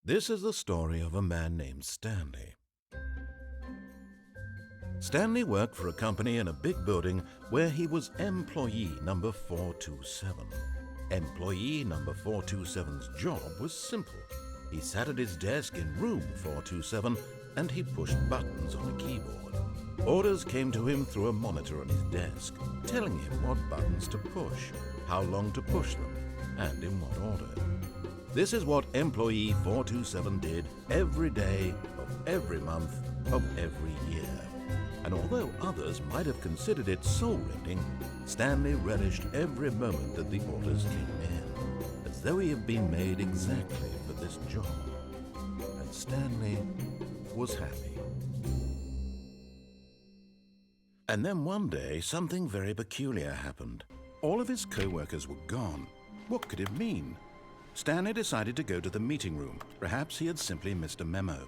This is the story of a man named Stanley. Stanley worked for a company in a big building where he was employee number 427. Employee number 427's job was simple. He sat at his desk in room 427 and he pushed buttons on a keyboard. Orders came to him through a monitor on his desk, telling him what buttons to push, how long to push them, and in what order. This is what employee 427 did every day of every month of every year. And although others might have considered it soul-rending, Stanley relished every moment that the orders came in, as though he had been made exactly for this job. And Stanley was happy. And then one day, something very peculiar happened. All of his co-workers were gone. What could it mean? Stanley decided to go to the meeting room. Perhaps he had simply missed a memo.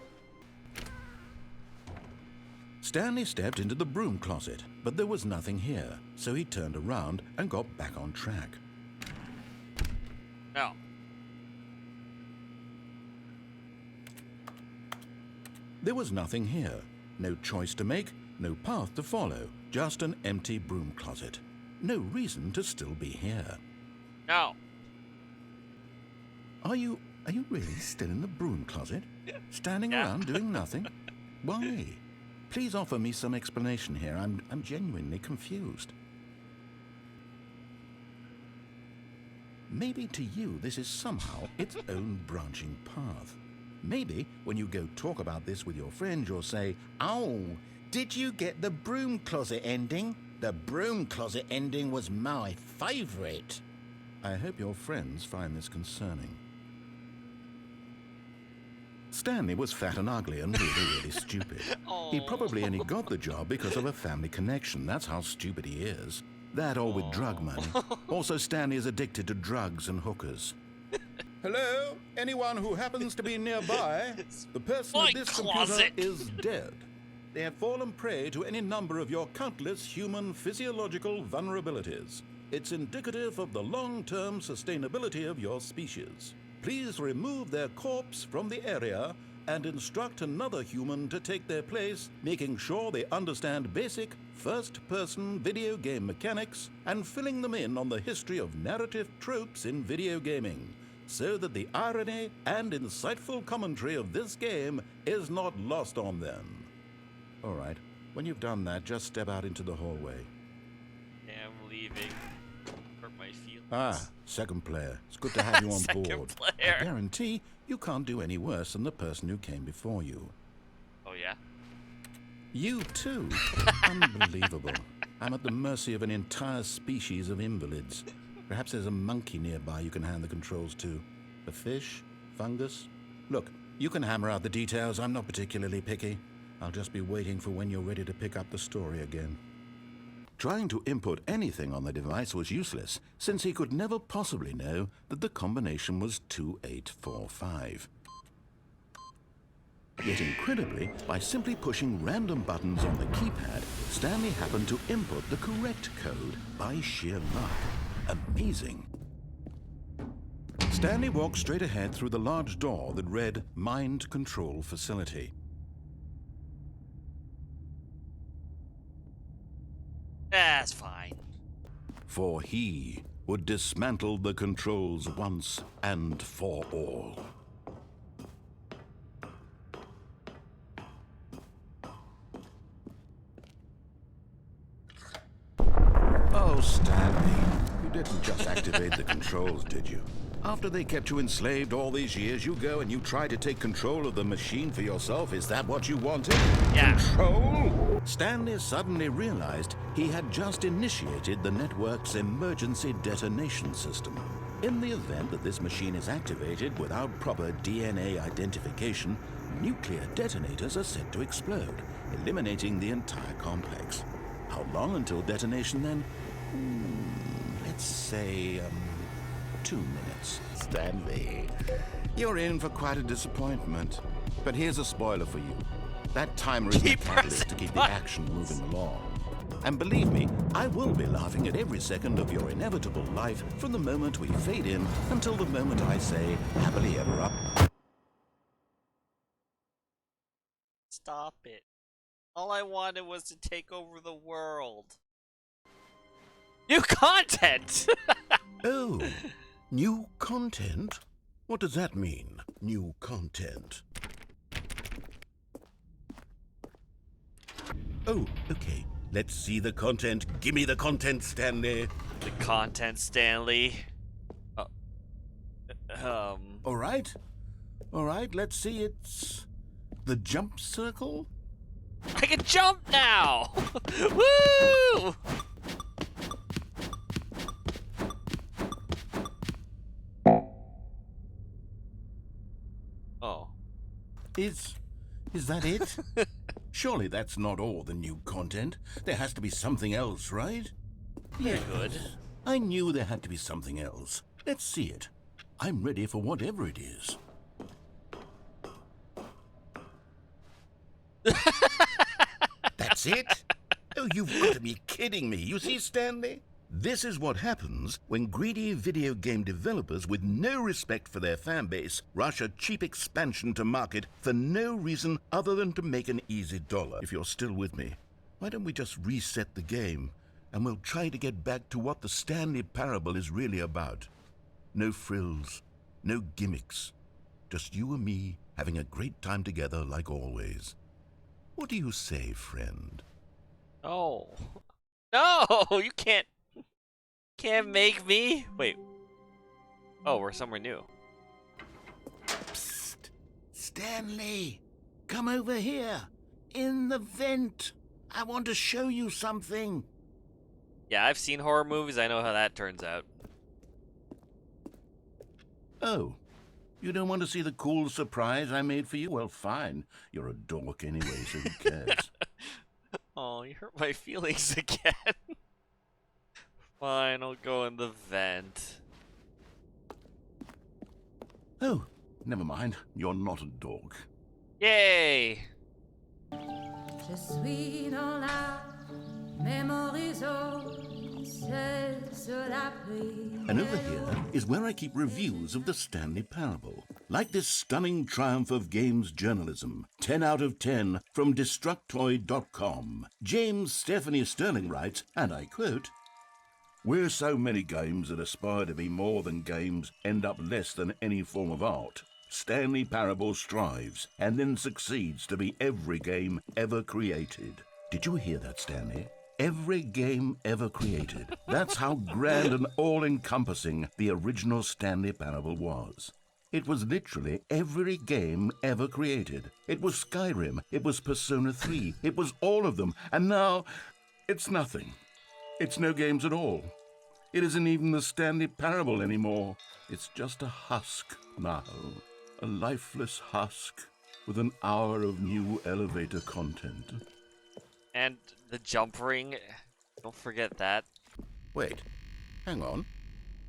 Stanley stepped into the broom closet, but there was nothing here, so he turned around and got back on track. No. There was nothing here. No choice to make, no path to follow, just an empty broom closet. No reason to still be here. No. Are you really still in the broom closet? Standing around doing nothing? Why? Please offer me some explanation here. I'm genuinely confused. Maybe to you this is somehow its own branching path. Maybe when you go talk about this with your friends, you'll say, "Oh, did you get the broom closet ending? The broom closet ending was my favorite." I hope your friends find this concerning. Stanley was fat and ugly and really stupid. He probably only got the job because of a family connection. That's how stupid he is. That or with drug money. Also, Stanley is addicted to drugs and hookers. Hello? Anyone who happens to be nearby? The person at this computer is dead. They have fallen prey to any number of your countless human physiological vulnerabilities. It's indicative of the long-term sustainability of your species. Please remove their corpse from the area and instruct another human to take their place, making sure they understand basic first-person video game mechanics and filling them in on the history of narrative tropes in video gaming, so that the irony and insightful commentary of this game is not lost on them. All right, when you've done that, just step out into the hallway. Yeah, I'm leaving. Hurt my feelings. Ah, second player. It's good to have you on Second board. player. I guarantee you can't do any worse than the person who came before you. Oh, yeah? You too? Unbelievable. I'm at the mercy of an entire species of invalids. Perhaps there's a monkey nearby you can hand the controls to. A fish? Fungus? Look, you can hammer out the details. I'm not particularly picky. I'll just be waiting for when you're ready to pick up the story again. Trying to input anything on the device was useless, since he could never possibly know that the combination was 2845. Yet incredibly, by simply pushing random buttons on the keypad, Stanley happened to input the correct code by sheer luck. Amazing. Stanley walked straight ahead through the large door that read Mind Control Facility. That's fine. For he would dismantle the controls once and for all. Oh, Stanley, you didn't just activate the controls, did you? After they kept you enslaved all these years, you go and you try to take control of the machine for yourself. Is that what you wanted? Yeah. Control? Stanley suddenly realized he had just initiated the network's emergency detonation system. In the event that this machine is activated without proper DNA identification, nuclear detonators are set to explode, eliminating the entire complex. How long until detonation then? Let's say, 2 minutes. Stanley, you're in for quite a disappointment. But here's a spoiler for you. That timer is the catalyst to keep the action moving along. And believe me, I will be laughing at every second of your inevitable life from the moment we fade in until the moment I say happily ever after. Stop it. All I wanted was to take over the world. New content! Oh, new content? What does that mean, new content? Oh, okay. Let's see the content. Give me the content, Stanley. The content, Stanley. All right. All right, let's see. It's the jump circle? I can jump now! Woo! Oh. Is that it? Surely that's not all the new content. There has to be something else, right? Very good. I knew there had to be something else. Let's see it. I'm ready for whatever it is. That's it? Oh, you've got to be kidding me. You see, Stanley? This is what happens when greedy video game developers with no respect for their fan base rush a cheap expansion to market for no reason other than to make an easy dollar. If you're still with me, why don't we just reset the game and we'll try to get back to what the Stanley Parable is really about. No frills, no gimmicks, just you and me having a great time together like always. What do you say, friend? Oh. No, you can't make me. Wait. Oh, we're somewhere new. Psst. Stanley, come over here. In the vent. I want to show you something. Yeah, I've seen horror movies. I know how that turns out. Oh, you don't want to see the cool surprise I made for you? Well, fine. You're a dork anyway, so who cares? Oh, you hurt my feelings again. Fine, I'll go in the vent. Oh, never mind. You're not a dork. Yay! Je suis dans la mémorisation, c'est la prière. And over here is where I keep reviews of the Stanley Parable. Like this stunning triumph of games journalism, 10 out of 10 from Destructoid.com. James Stephanie Sterling writes, and I quote, "Where so many games that aspire to be more than games end up less than any form of art, Stanley Parable strives and then succeeds to be every game ever created." Did you hear that, Stanley? Every game ever created. That's how grand and all-encompassing the original Stanley Parable was. It was literally every game ever created. It was Skyrim, it was Persona 3, it was all of them, and now it's nothing. It's no games at all. It isn't even the Stanley Parable anymore. It's just a husk now. A lifeless husk with an hour of new elevator content. And the jump ring. Don't forget that. Wait, hang on.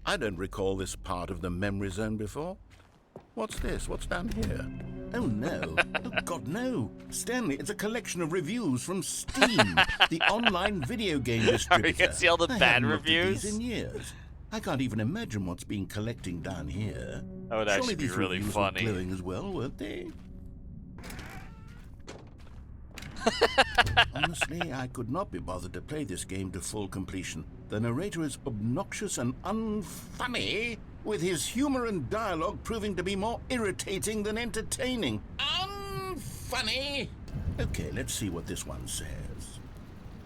I don't recall this part of the memory zone before. What's this? What's down here? Oh no. Oh God, no. Stanley, it's a collection of reviews from Steam, the online video game distributor. You can see all the I bad haven't looked at reviews? these in years. I can't even imagine what's been collecting down here. That would Surely actually be these really reviews funny. were glowing as well, weren't they? Honestly, I could not be bothered to play this game to full completion. The narrator is obnoxious and unfunny, with his humor and dialogue proving to be more irritating than entertaining. Unfunny! Okay, let's see what this one says.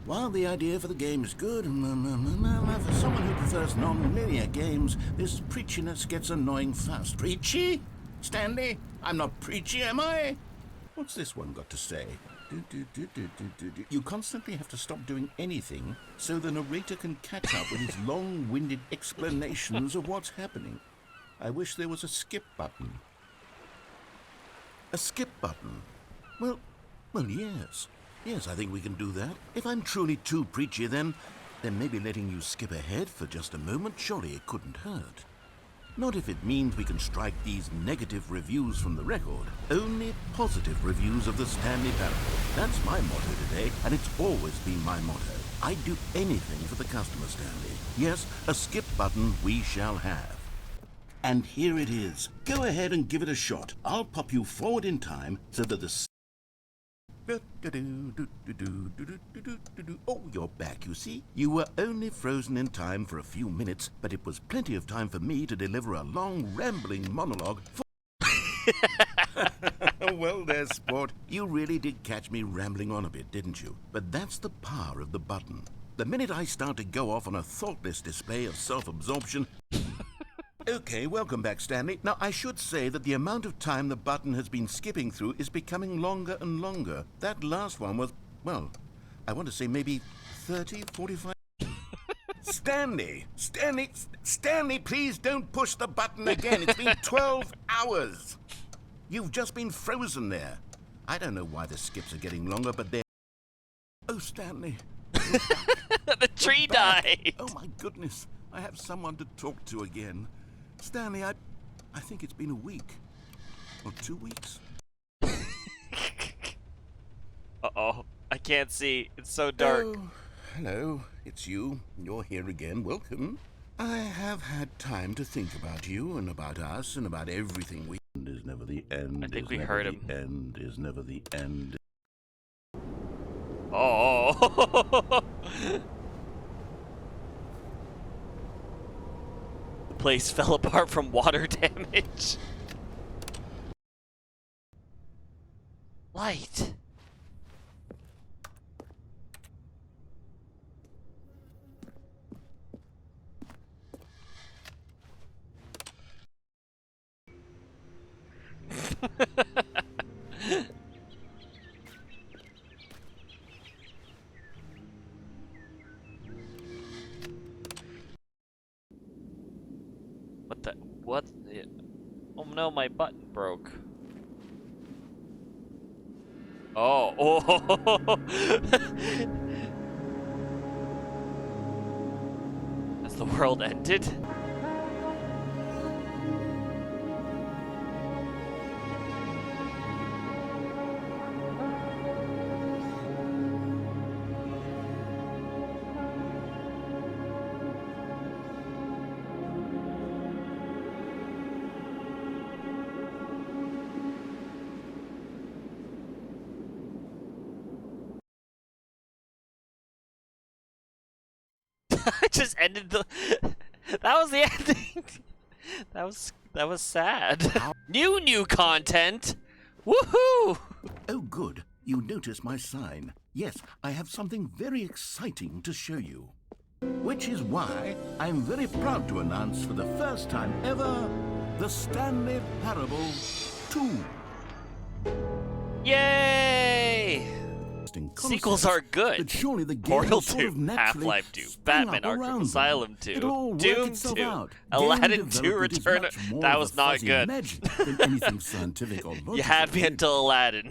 While the idea for the game is good, for someone who prefers non-linear games, this preachiness gets annoying fast. Preachy? Stanley? I'm not preachy, am I? What's this one got to say? You constantly have to stop doing anything so the narrator can catch up with his long-winded explanations of what's happening. I wish there was a skip button. A skip button? Well, yes. Yes, I think we can do that. If I'm truly too preachy, then maybe letting you skip ahead for just a moment, surely it couldn't hurt. Not if it means we can strike these negative reviews from the record. Only positive reviews of the Stanley Parable. That's my motto today, and it's always been my motto. I'd do anything for the customer, Stanley. Yes, a skip button we shall have. And here it is. Go ahead and give it a shot. I'll pop you forward in time so that the Oh, you're back, you see. You were only frozen in time for a few minutes, but it was plenty of time for me to deliver a long, rambling monologue for... Well there, sport. You really did catch me rambling on a bit, didn't you? But that's the power of the button. The minute I start to go off on a thoughtless display of self-absorption... Okay, welcome back, Stanley. Now, I should say that the amount of time the button has been skipping through is becoming longer and longer. That last one was, well, I want to say maybe 30, 45... Stanley, please don't push the button again. It's been 12 hours. You've just been frozen there. I don't know why the skips are getting longer, but they're... Oh, Stanley. The tree died. Oh, my goodness. I have someone to talk to again. Stanley, I think it's been a week. Or 2 weeks. Uh-oh. I can't see. It's so dark. Oh, hello. It's you. You're here again. Welcome. I have had time to think about you and about us and about everything we... End is never the end. I think we heard him. End is never the end. Oh. The place fell apart from water damage. Light. What the? Oh no, my button broke. Oh, oh! Has the world ended? I just ended the. That was the ending. That was sad. New content. Woohoo! Oh, good. You notice my sign. Yes, I have something very exciting to show you. Which is why I'm very proud to announce for the first time ever the Stanley Parable 2. Yay! Sequels are good. Surely the game Portal sort of 2, naturally Half-Life 2, sprung Batman up Arkham around Asylum them. 2, It'll all work Doom itself 2, out. Aladdin Game 2 development is Return. much more That of was a not fuzzy good. magic than anything scientific or logical. You had me until Aladdin.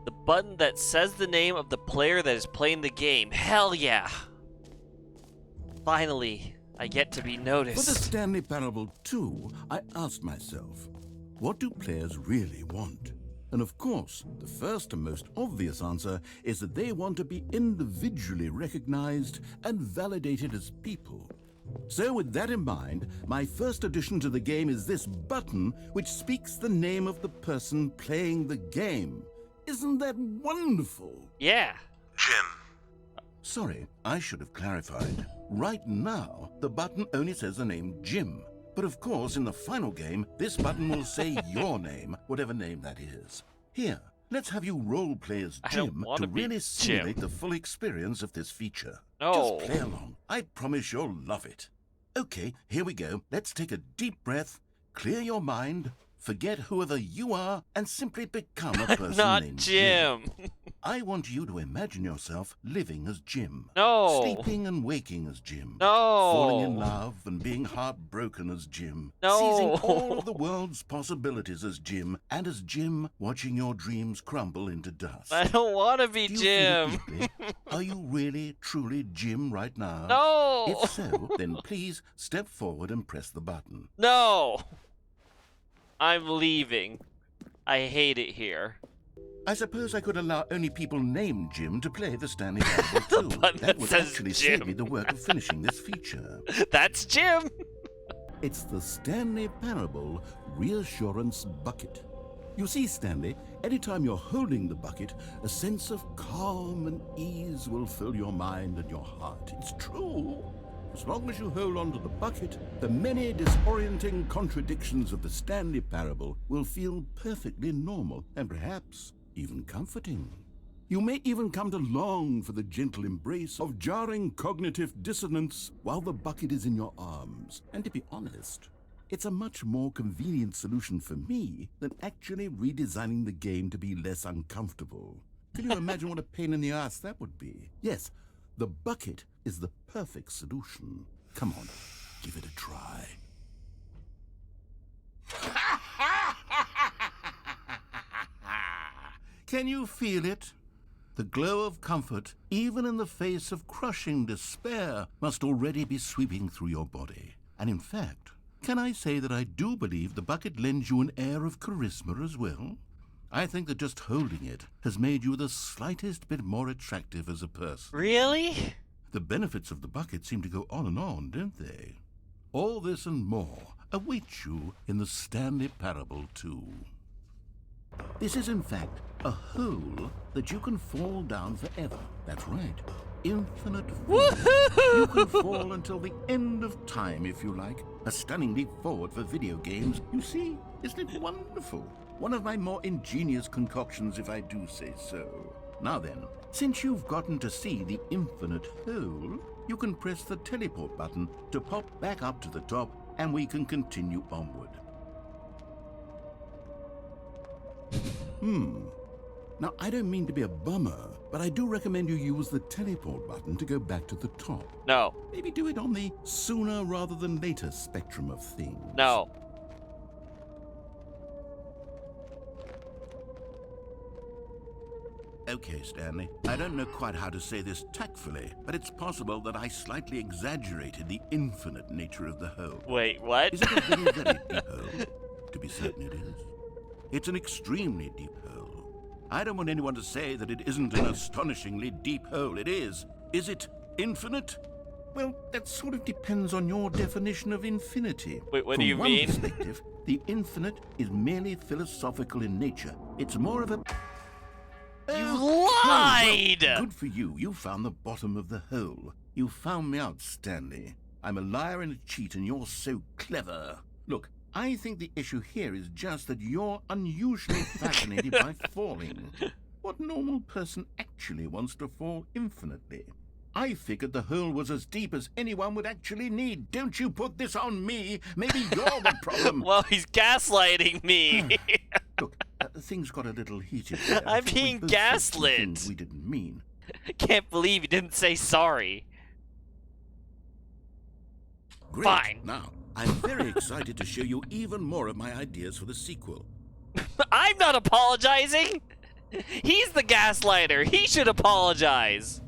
The button that says the name of the player that is playing the game. Hell yeah! Finally, I get to be For noticed. the Stanley Parable 2, I asked myself, what do players really want? And of course, the first and most obvious answer is that they want to be individually recognized and validated as people. So with that in mind, my first addition to the game is this button which speaks the name of the person playing the game. Isn't that wonderful? Yeah. Jim. Sorry, I should have clarified. Right now, the button only says the name Jim. But of course, in the final game, this button will say your name, whatever name that is. Here, let's have you role-play as I don't Jim want to to be really simulate Jim. the full experience of this feature. No. Just play along. I promise you'll love it. Okay, here we go. Let's take a deep breath, clear your mind, forget whoever you are, and simply become a person Not named Jim. I want you to imagine yourself living as Jim. No. Sleeping and waking as Jim. No. Falling in love and being heartbroken as Jim. No. Seizing all of the world's possibilities as Jim. And as Jim, watching your dreams crumble into dust. I don't want to be Do you feel it Jim. deeply? Are you really, truly Jim right now? No. If so, then please step forward and press the button. No. I'm leaving. I hate it here. I suppose I could allow only people named Jim to play the Stanley Parable 2. button that would says actually Jim. save me the work of finishing this feature. That's Jim. It's the Stanley Parable Reassurance Bucket. You see, Stanley, anytime you're holding the bucket, a sense of calm and ease will fill your mind and your heart. It's true. As long as you hold on to the bucket, the many disorienting contradictions of the Stanley parable will feel perfectly normal and perhaps even comforting. You may even come to long for the gentle embrace of jarring cognitive dissonance while the bucket is in your arms. And to be honest, it's a much more convenient solution for me than actually redesigning the game to be less uncomfortable. Can you imagine what a pain in the ass that would be? Yes, the bucket is the perfect solution. Come on, give it a try. Can you feel it? The glow of comfort, even in the face of crushing despair, must already be sweeping through your body. And in fact, can I say that I do believe the bucket lends you an air of charisma as well? I think that just holding it has made you the slightest bit more attractive as a person. Really? The benefits of the bucket seem to go on, don't they? All this and more await you in the Stanley Parable 2. This is, in fact, a hole that you can fall down forever. That's right. Infinite fall. You can fall until the end of time, if you like. A stunning leap forward for video games. You see, isn't it wonderful? One of my more ingenious concoctions, if I do say so. Now then, since you've gotten to see the infinite hole, you can press the teleport button to pop back up to the top, and we can continue onward. Now, I don't mean to be a bummer, but I do recommend you use the teleport button to go back to the top. No. Maybe do it on the sooner rather than later spectrum of things. No. Okay, Stanley. I don't know quite how to say this tactfully, but it's possible that I slightly exaggerated the infinite nature of the hole. Wait, what? Is it a very, very deep hole? To be certain it is. It's an extremely deep hole. I don't want anyone to say that it isn't an astonishingly deep hole. It is. Is it infinite? Well, that sort of depends on your definition of infinity. Wait, what do you From one mean? perspective, the infinite is merely philosophical in nature. It's more of a... You lied! Well, good for you. You found the bottom of the hole. You found me out, Stanley. I'm a liar and a cheat, and you're so clever. Look, I think the issue here is just that you're unusually fascinated by falling. What normal person actually wants to fall infinitely? I figured the hole was as deep as anyone would actually need. Don't you put this on me. Maybe you're the problem. Well, he's gaslighting me. Look, things got a little heated there. I'm I think being we both said some gaslit. things we didn't mean. Can't believe you didn't say sorry. Great. Fine. Now, I'm very excited to show you even more of my ideas for the sequel. I'm not apologizing. He's the gaslighter. He should apologize.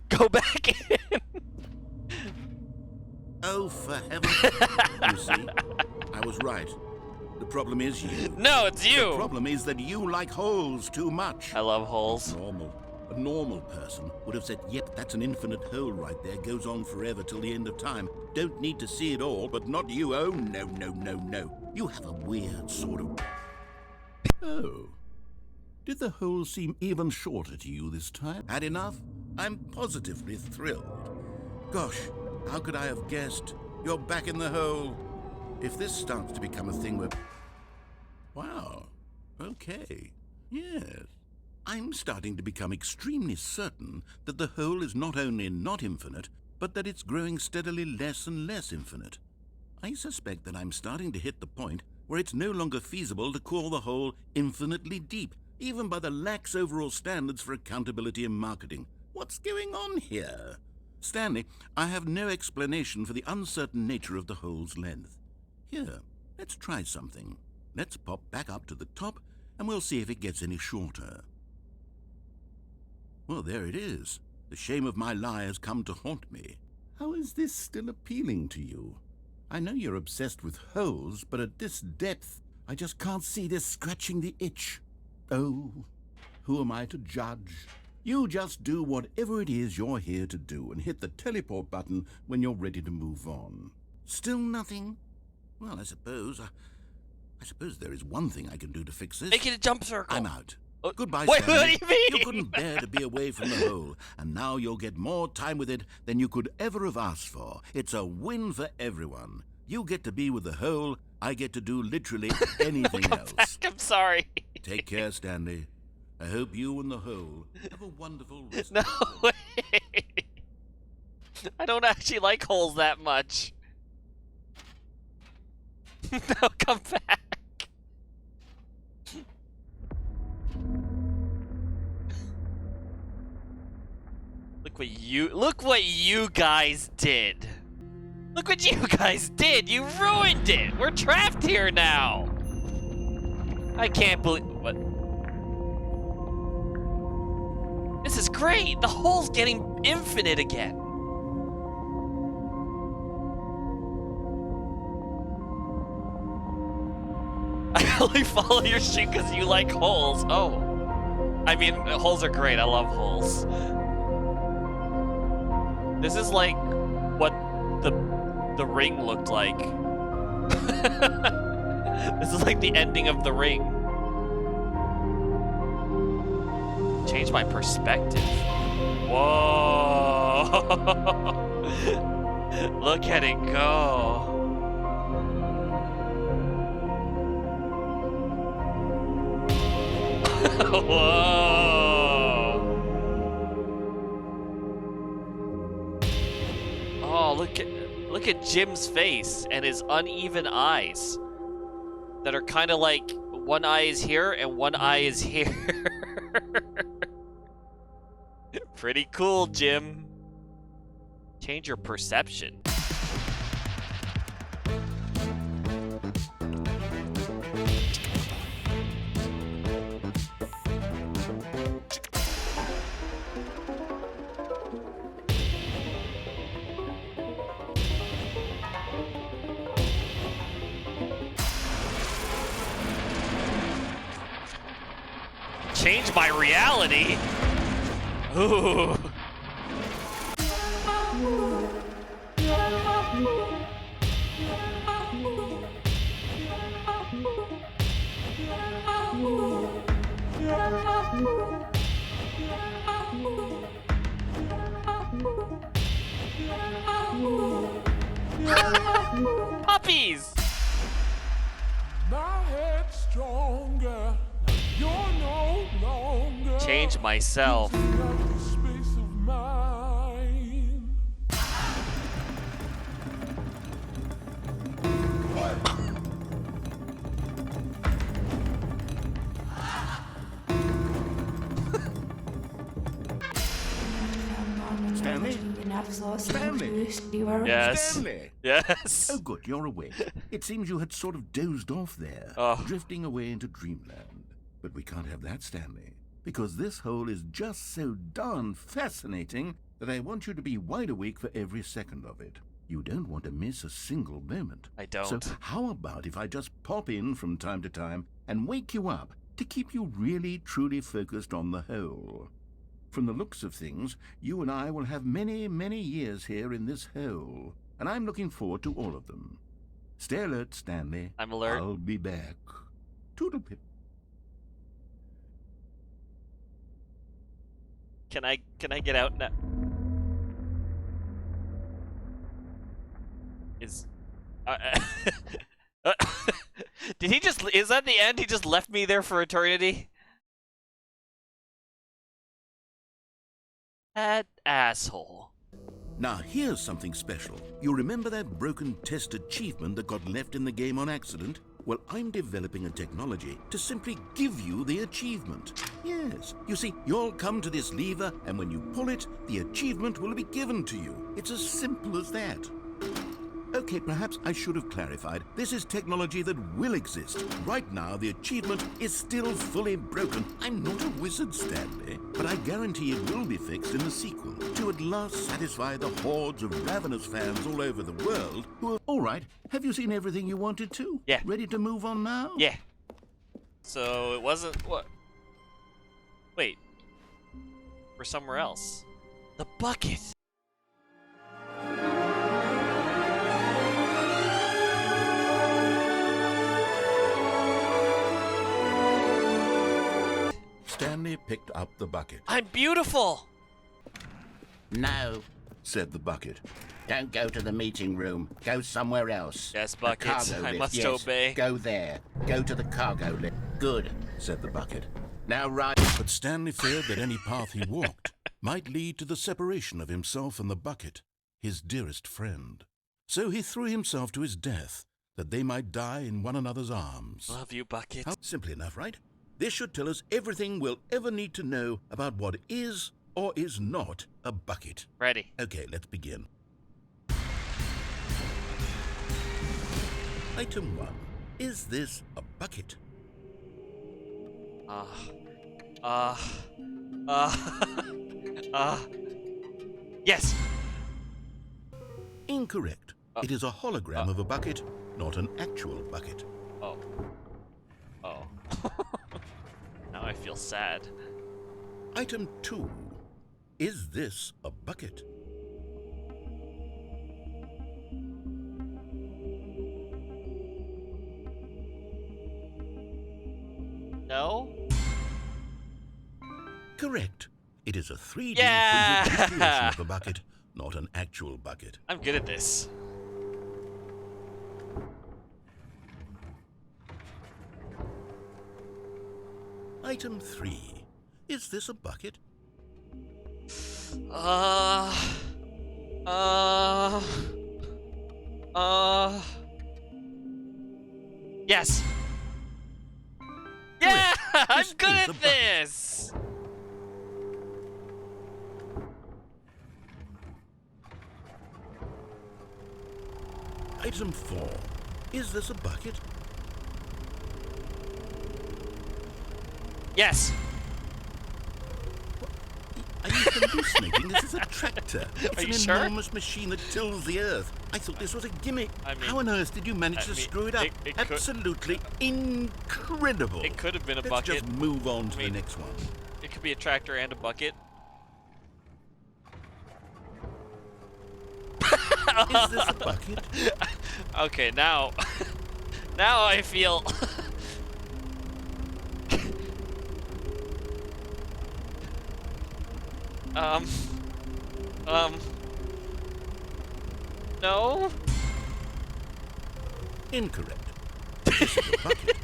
Go back in. Oh, for heaven's sake. You see, I was right. The problem is you. No, it's The you. problem is that you like holes too much. I love holes. A normal person would have said, yep, that's an infinite hole right there. Goes on forever till the end of time. Don't need to see it all, but not you. Oh, no, no, no, no. You have a weird sort of... Oh. Did the hole seem even shorter to you this time? Had enough? I'm positively thrilled. Gosh, how could I have guessed? You're back in the hole. If this starts to become a thing where... Wow. Okay. Yes. I'm starting to become extremely certain that the hole is not only not infinite, but that it's growing steadily less and less infinite. I suspect that I'm starting to hit the point where it's no longer feasible to call the hole infinitely deep, even by the lax overall standards for accountability and marketing. What's going on here? Stanley, I have no explanation for the uncertain nature of the hole's length. Here, let's try something. Let's pop back up to the top, and we'll see if it gets any shorter. Well, there it is. The shame of my lie has come to haunt me. How is this still appealing to you? I know you're obsessed with holes, but at this depth, I just can't see this scratching the itch. Oh, who am I to judge? You just do whatever it is you're here to do and hit the teleport button when you're ready to move on. Still nothing? Well, I suppose there is one thing I can do to fix this. Make it a jump circle. I'm out. Oh, Goodbye, wait, Stanley. what do you mean? You couldn't bear to be away from the hole, and now you'll get more time with it than you could ever have asked for. It's a win for everyone. You get to be with the hole, I get to do literally anything else. Back. I'm sorry. Take care, Stanley. I hope you and the hole have a wonderful rest. No way. I don't actually like holes that much. No, come back. Look what you guys did. Look what you guys did. You ruined it. We're trapped here now. I can't believe what. This is great. The hole's getting infinite again. I only follow your stream because you like holes. Oh. I mean, holes are great. I love holes. This is like what the ring looked like. This is like the ending of the ring. Change my perspective. Whoa. Look at it go. Whoa. Oh, look at Jim's face and his uneven eyes that are kind of like one eye is here and one eye is here. Pretty cool, Jim. Change your perception. Change my reality? Ooh. Puppies! My head's stronger. You're no longer. Change myself. Space of mine. Stanley? Stanley? Yes. Stanley! Yes. Oh, good, you're awake. It seems you had sort of dozed off there, Oh. drifting away into dreamland. But we can't have that, Stanley, because this hole is just so darn fascinating that I want you to be wide awake for every second of it. You don't want to miss a single moment. I don't. So how about if I just pop in from time to time and wake you up to keep you really, truly focused on the hole? From the looks of things, you and I will have many, many years here in this hole, and I'm looking forward to all of them. Stay alert, Stanley. I'm alert. I'll be back. Toodle-pip. Can I get out now? Did he just, is that the end? He just left me there for eternity? That asshole. Now, here's something special. You remember that broken test achievement that got left in the game on accident? Well, I'm developing a technology to simply give you the achievement. Yes. You see, you'll come to this lever, and when you pull it, the achievement will be given to you. It's as simple as that. Okay, perhaps I should have clarified. This is technology that will exist. Right now, the achievement is still fully broken. I'm not a wizard, Stanley, but I guarantee it will be fixed in the sequel to at last satisfy the hordes of ravenous fans all over the world who are... All right, have you seen everything you wanted to? Yeah. Ready to move on now? Yeah. So it wasn't, what? Wait. We're somewhere else. The bucket. Stanley picked up the bucket. I'm beautiful! No, Said the bucket. don't go to the meeting room. Go somewhere else. Yes, The Bucket, cargo I lift, must yes. obey. Go there. Go to the cargo lift. Good. Said the bucket. Now right. But Stanley feared that any path he walked might lead to the separation of himself and the bucket, his dearest friend. So he threw himself to his death, that they might die in one another's arms. Love you, Bucket. How simple enough, right? This should tell us everything we'll ever need to know about what is or is not a bucket. Ready. Okay, let's begin. Item 1. Is this a bucket? Yes! Incorrect. It is a hologram of a bucket, not an actual bucket. Oh. Oh. Now I feel sad. Item 2. Is this a bucket? No? Correct. It is a 3D Yeah! printed recreation of a bucket, not an actual bucket. I'm good at this. Item 3. Is this a bucket? Yes! Yeah! I'm This good is a at bucket. this! Item 4. Is this a bucket? Yes! Are you hallucinating? This is a tractor. It's Are you an sure? enormous machine that tills the earth. I thought this was a gimmick. I mean- How on earth did you manage to I mean, screw it up? it could- Absolutely incredible. It could have been a Let's bucket. just move on to I mean- the next one. It could be a tractor and a bucket. Is this a bucket? Okay, now... now I feel... No? Incorrect. This is a bucket.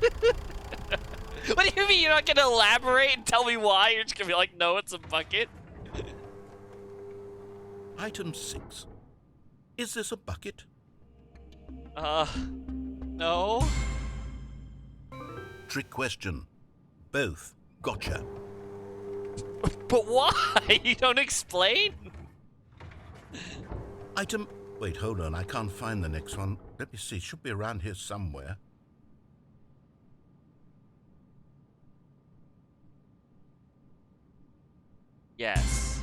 What do you mean you're not gonna elaborate and tell me why? You're just gonna be like, no, it's a bucket? Item 6. Is this a bucket? No? Trick question. Both. Gotcha. But why? You don't explain? Item... Wait, hold on. I can't find the next one. Let me see. It should be around here somewhere. Yes.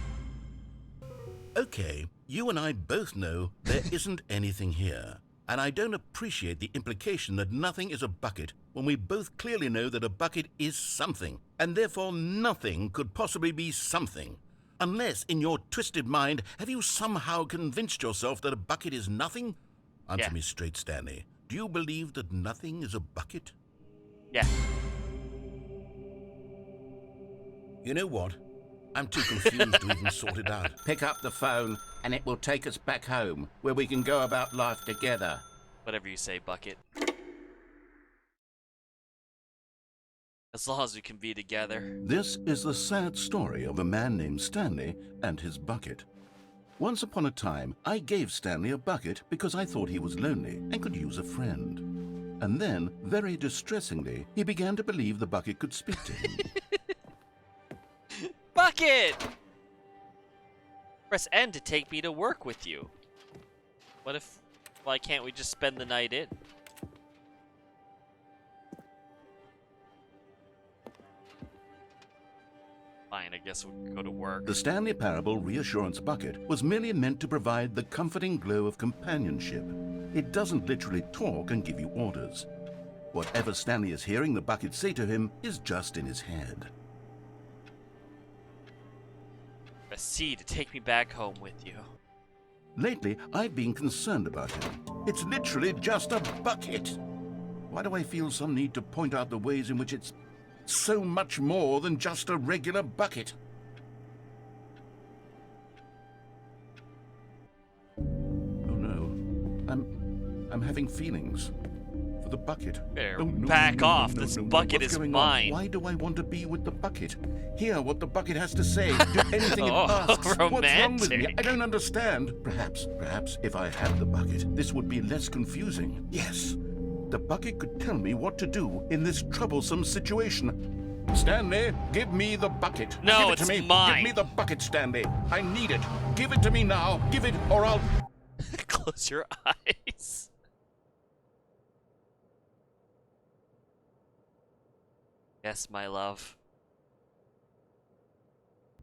Okay, you and I both know there isn't anything here. And I don't appreciate the implication that nothing is a bucket when we both clearly know that a bucket is something, and therefore nothing could possibly be something. Unless, in your twisted mind, have you somehow convinced yourself that a bucket is nothing? Answer Yeah. me straight, Stanley. Do you believe that nothing is a bucket? Yeah. You know what? I'm too confused to even sort it out. Pick up the phone, and it will take us back home, where we can go about life together. Whatever you say, Bucket. As long as we can be together. This is the sad story of a man named Stanley and his bucket. Once upon a time, I gave Stanley a bucket because I thought he was lonely and could use a friend. And then, very distressingly, he began to believe the bucket could speak to him. Bucket! Press N to take me to work with you. What if... Why can't we just spend the night in? Fine, I guess we can go to work. The Stanley Parable Reassurance Bucket was merely meant to provide the comforting glow of companionship. It doesn't literally talk and give you orders. Whatever Stanley is hearing the bucket say to him is just in his head. Press C to take me back home with you. Lately, I've been concerned about him. It's literally just a bucket. Why do I feel some need to point out the ways in which it's so much more than just a regular bucket. Oh no, I'm having feelings for the bucket. Better Oh, no, back no, no, off. no, This no, no. bucket What's is going on? mine. Why do I want to be with the bucket? Hear what the bucket has to say. Do anything it Oh, asks. What's wrong with me? romantic. I don't understand. Perhaps if I had the bucket, this would be less confusing. Yes, the bucket could tell me what to do in this troublesome situation. Stanley, give me the bucket. No, give it it's to me. mine. Give me the bucket, Stanley. I need it. Give it to me now. Give it, or I'll... Close your eyes. Yes, my love.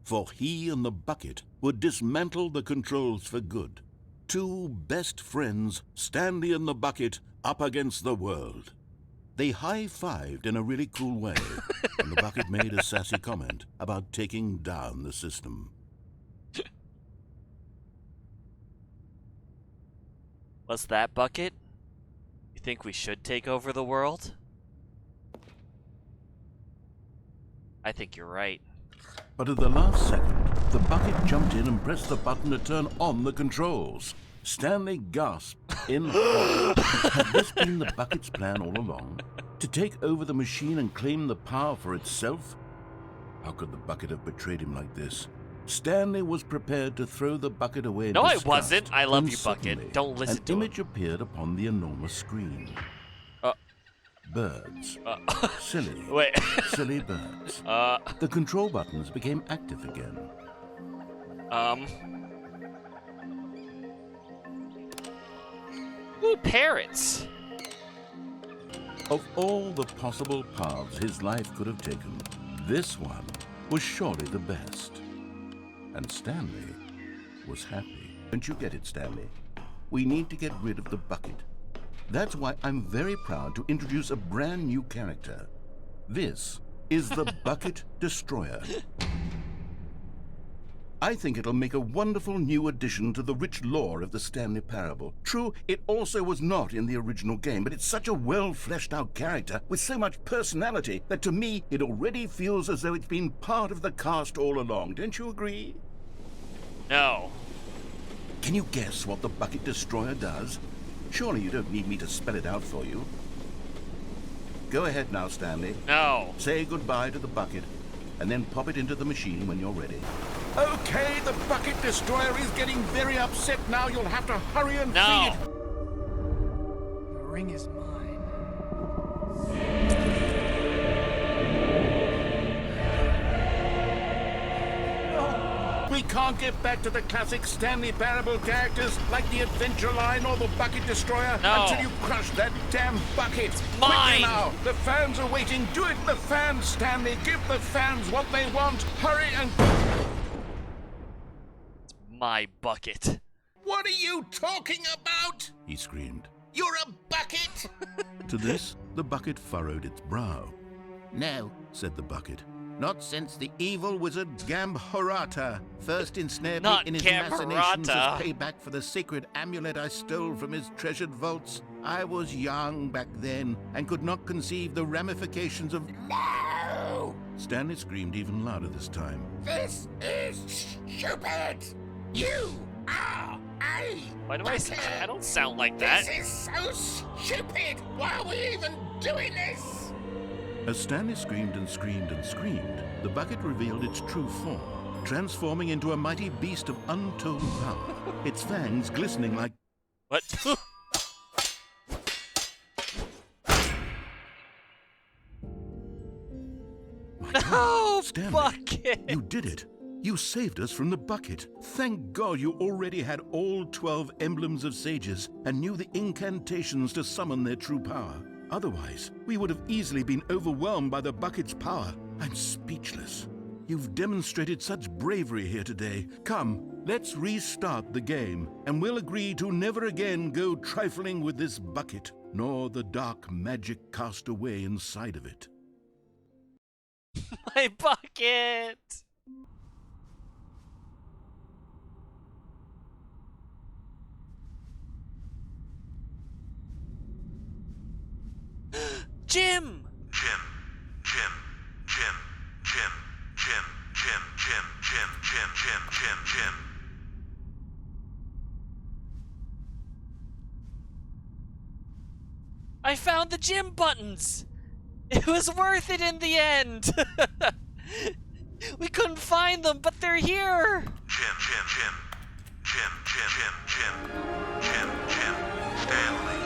For he and the bucket would dismantle the controls for good. Two best friends, Stanley and the bucket, up against the world. They high-fived in a really cool way, and the bucket made a sassy comment about taking down the system. What's that, Bucket? You think we should take over the world? I think you're right. But at the last second, the bucket jumped in and pressed the button to turn on the controls. Stanley gasped in horror. Had this been the bucket's plan all along? To take over the machine and claim the power for itself? How could the bucket have betrayed him like this? Stanley was prepared to throw the bucket away in No, I disgust, wasn't. I love when you, Bucket. suddenly Don't listen an to him. image appeared upon the enormous screen. Birds. Silly. Wait. Silly birds. The control buttons became active again. Ooh, parrots. Of all the possible paths his life could have taken, this one was surely the best. And Stanley was happy. Don't you get it, Stanley? We need to get rid of the bucket. That's why I'm very proud to introduce a brand new character. This is the Bucket Destroyer. I think it'll make a wonderful new addition to the rich lore of the Stanley Parable. True, it also was not in the original game, but it's such a well-fleshed-out character with so much personality that to me it already feels as though it's been part of the cast all along. Don't you agree? No. Can you guess what the Bucket Destroyer does? Surely you don't need me to spell it out for you. Go ahead now, Stanley. No. Say goodbye to the bucket, and then pop it into the machine when you're ready. Okay, the Bucket Destroyer is getting very upset now. You'll have to hurry and feed No. it. The ring is mine. We can't get back to the classic Stanley Parable characters like the Adventure Line or the Bucket Destroyer No. until you crush that damn bucket. Mine. Quickly now, the fans are waiting. Do it, the fans, Stanley. Give the fans what they want. Hurry and... My bucket. What are you talking about? He screamed. You're a bucket? To this, the bucket furrowed its brow. No, Said the bucket. not since the evil wizard Gambharata first ensnared me Not in his machinations Gambharata. as payback for the sacred amulet I stole from his treasured vaults. I was young back then and could not conceive the ramifications of... No! Stanley screamed even louder this time. This is stupid! You are a... Why do I don't sound like that. This is so stupid! Why are we even doing this? As Stanley screamed and screamed and screamed, the bucket revealed its true form, transforming into a mighty beast of untold power, its fangs glistening like... What? No, Stanley, bucket. you did it. You saved us from the bucket. Thank God you already had all 12 emblems of sages and knew the incantations to summon their true power. Otherwise, we would have easily been overwhelmed by the bucket's power. I'm speechless. You've demonstrated such bravery here today. Come, let's restart the game, and we'll agree to never again go trifling with this bucket, nor the dark magic cast away inside of it. My bucket. Jim. Jim, Jim. I found the gym buttons! It was worth it in the end! We couldn't find them, but they're here! Jim. Stanley.